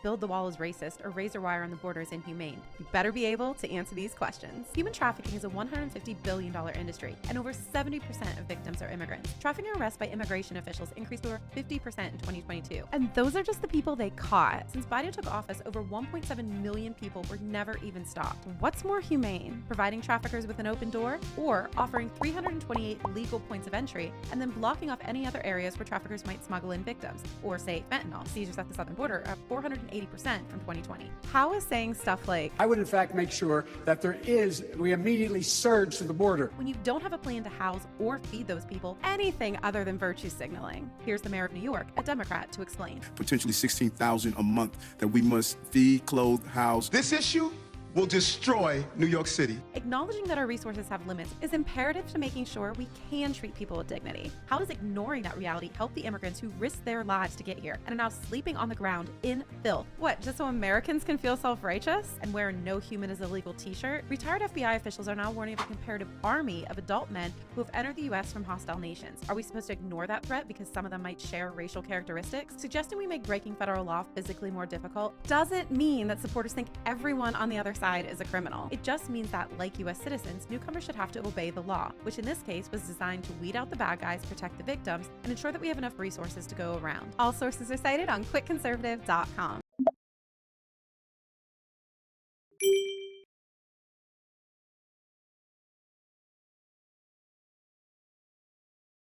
build the wall is racist or razor wire on the border is inhumane? You better be able to answer these questions. Human trafficking is a $150 billion industry, and over 70% of victims are immigrants. Trafficking arrests by immigration officials increased over 50% in 2022. And those are just the people they caught. Since Biden took office, over 1.7 million people were never even stopped. What's more humane, providing traffickers with an open door, or offering 328 legal points of entry and then blocking off any other areas where traffickers might smuggle in victims? Or say fentanyl, seizures at the southern border up 480% from 2020. How is saying stuff like, I would in fact make sure that we immediately surge to the border, when you don't have a plan to house or feed those people, anything other than virtue signaling? Here's the mayor of New York, a Democrat, to explain. Potentially 16,000 a month that we must feed, clothe, house. This issue will destroy New York City. Acknowledging that our resources have limits is imperative to making sure we can treat people with dignity. How does ignoring that reality help the immigrants who risked their lives to get here and are now sleeping on the ground in filth? What, just so Americans can feel self-righteous and wear a "no human is illegal" t-shirt? Retired FBI officials are now warning of a comparative army of adult men who have entered the U.S. from hostile nations. Are we supposed to ignore that threat because some of them might share racial characteristics? Suggesting we make breaking federal law physically more difficult doesn't mean that supporters think everyone on the other side is a criminal. It just means that, like U.S. citizens, newcomers should have to obey the law, which in this case was designed to weed out the bad guys, protect the victims, and ensure that we have enough resources to go around. All sources are cited on quickconservative.com.